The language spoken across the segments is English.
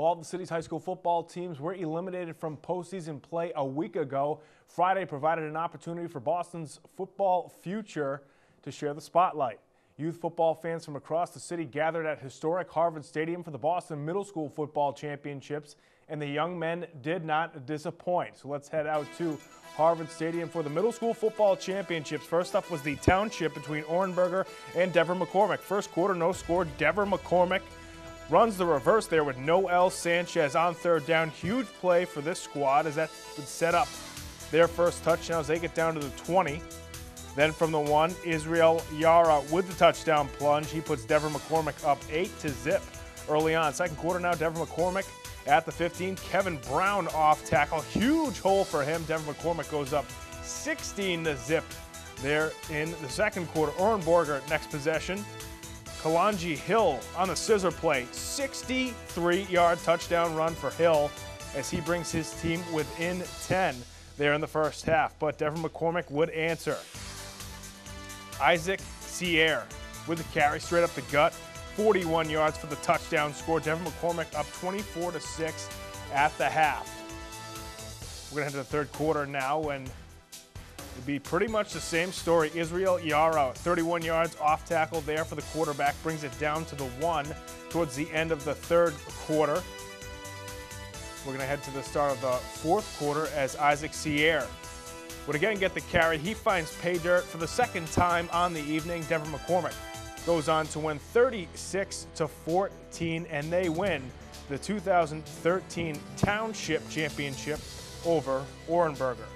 all the city's high school football teams were eliminated from postseason play a week ago. Friday provided an opportunity for Boston's football future to share the spotlight. Youth football fans from across the city gathered at historic Harvard Stadium for the Boston Middle School Football Championships, and the young men did not disappoint. So let's head out to Harvard Stadium for the Middle School Football Championships. First up was the township between Orenberger and Dever McCormick. First quarter, no score. Dever McCormick runs the reverse there with Noel Sanchez on third down. Huge play for this squad as that would set up their first touchdown as they get down to the 20. Then from the 1, Israel Yara with the touchdown plunge. He puts Dever McCormick up 8-0 early on. Second quarter now, Dever McCormick at the 15. Kevin Brown off tackle. Huge hole for him. Dever McCormick goes up 16-0 there in the second quarter. Orenberger next possession. Kalanji Hill on the scissor play. 63-yard touchdown run for Hill as he brings his team within 10 there in the first half. But Dever McCormick would answer. Isaac Sierre with the carry straight up the gut. 41 yards for the touchdown score. Dever McCormick up 24-6 at the half. We're going to head to the third quarter now, and it'll be pretty much the same story. Israel Yara, 31 yards off tackle there for the quarterback, brings it down to the 1 towards the end of the third quarter. We're going to head to the start of the fourth quarter as Isaac Sierre would again get the carry. He finds pay dirt for the second time on the evening. Dever McCormick goes on to win 36-14, and they win the 2013 Township Championship over Orenberger.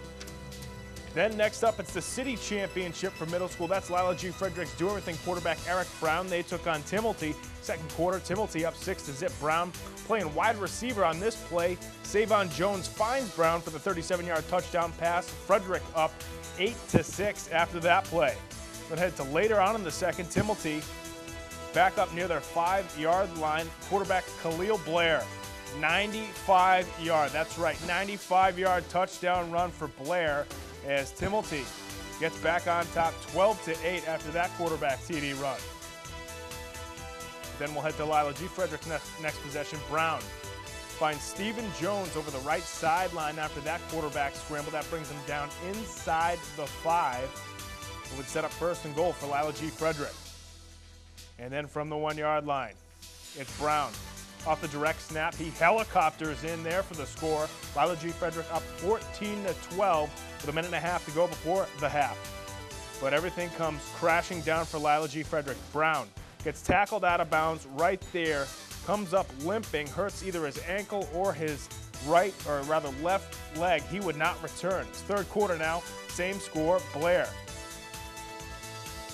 Then next up, it's the City Championship for middle school. That's Lila G. Frederick's Do Everything quarterback Eric Brown. They took on Timilty. Second quarter, Timilty up 6-0. Brown playing wide receiver on this play. Savon Jones finds Brown for the 37-yard touchdown pass. Frederick up 8-6 after that play. Then head to later on in the second. Timilty back up near their 5-yard line. Quarterback Khalil Blair, 95-yard. That's right, 95-yard touchdown run for Blair as Timilty gets back on top 12-8 after that quarterback TD run. Then we'll head to Lila G. Frederick's next possession. Brown finds Stephen Jones over the right sideline after that quarterback scramble. That brings him down inside the 5. It would set up first and goal for Lila G. Frederick. And then from the 1-yard line, it's Brown. Off the direct snap, he helicopters in there for the score. Lila G. Frederick up 14-12 with a minute and a half to go before the half. But everything comes crashing down for Lila G. Frederick. Brown gets tackled out of bounds right there, comes up limping, hurts either his ankle or his right, or rather left leg. He would not return. It's third quarter now, same score. Blair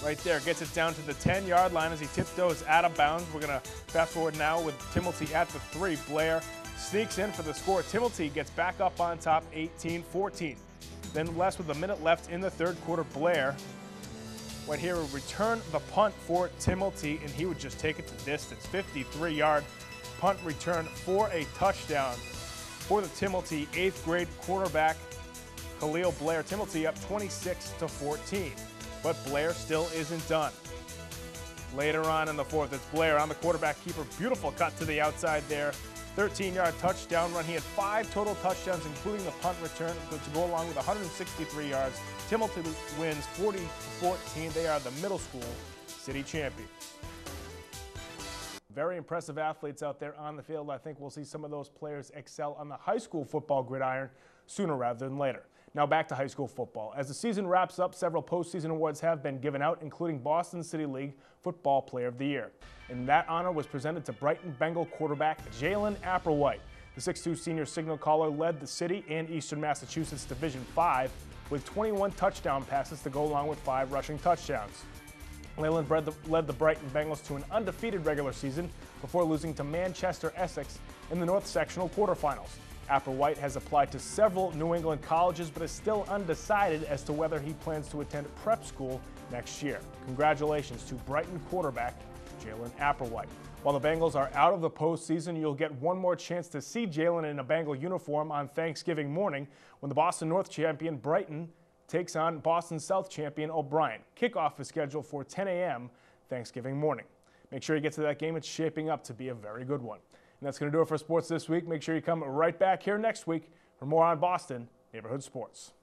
right there gets it down to the 10-yard line as he tiptoes out of bounds. We're going to fast forward now with Timilty at the 3. Blair sneaks in for the score. Timilty gets back up on top 18-14. Then less with a minute left in the third quarter, Blair went here would return the punt for Timilty, and he would just take it to distance. 53-yard punt return for a touchdown for the Timilty 8th grade quarterback Khalil Blair. Timilty up 26-14. But Blair still isn't done. Later on in the fourth, it's Blair on the quarterback keeper. Beautiful cut to the outside there. 13-yard touchdown run. He had 5 total touchdowns, including the punt return, to go along with 163 yards. Timilty wins 40-14. They are the middle school city champions. Very impressive athletes out there on the field. I think we'll see some of those players excel on the high school football gridiron sooner rather than later. Now back to high school football. As the season wraps up, several postseason awards have been given out, including Boston City League Football Player of the Year. And that honor was presented to Brighton Bengal quarterback Jalen Applewhite. The 6'2 senior signal caller led the city and Eastern Massachusetts Division 5 with 21 touchdown passes to go along with 5 rushing touchdowns. Leyland led the Brighton Bengals to an undefeated regular season before losing to Manchester Essex in the North Sectional quarterfinals. Applewhite has applied to several New England colleges, but is still undecided as to whether he plans to attend prep school next year. Congratulations to Brighton quarterback Jalen Applewhite. While the Bengals are out of the postseason, you'll get one more chance to see Jalen in a Bengal uniform on Thanksgiving morning when the Boston North champion Brighton takes on Boston South champion O'Brien. Kickoff is scheduled for 10 a.m. Thanksgiving morning. Make sure you get to that game. It's shaping up to be a very good one. And that's going to do it for sports this week. Make sure you come right back here next week for more on Boston Neighborhood Sports.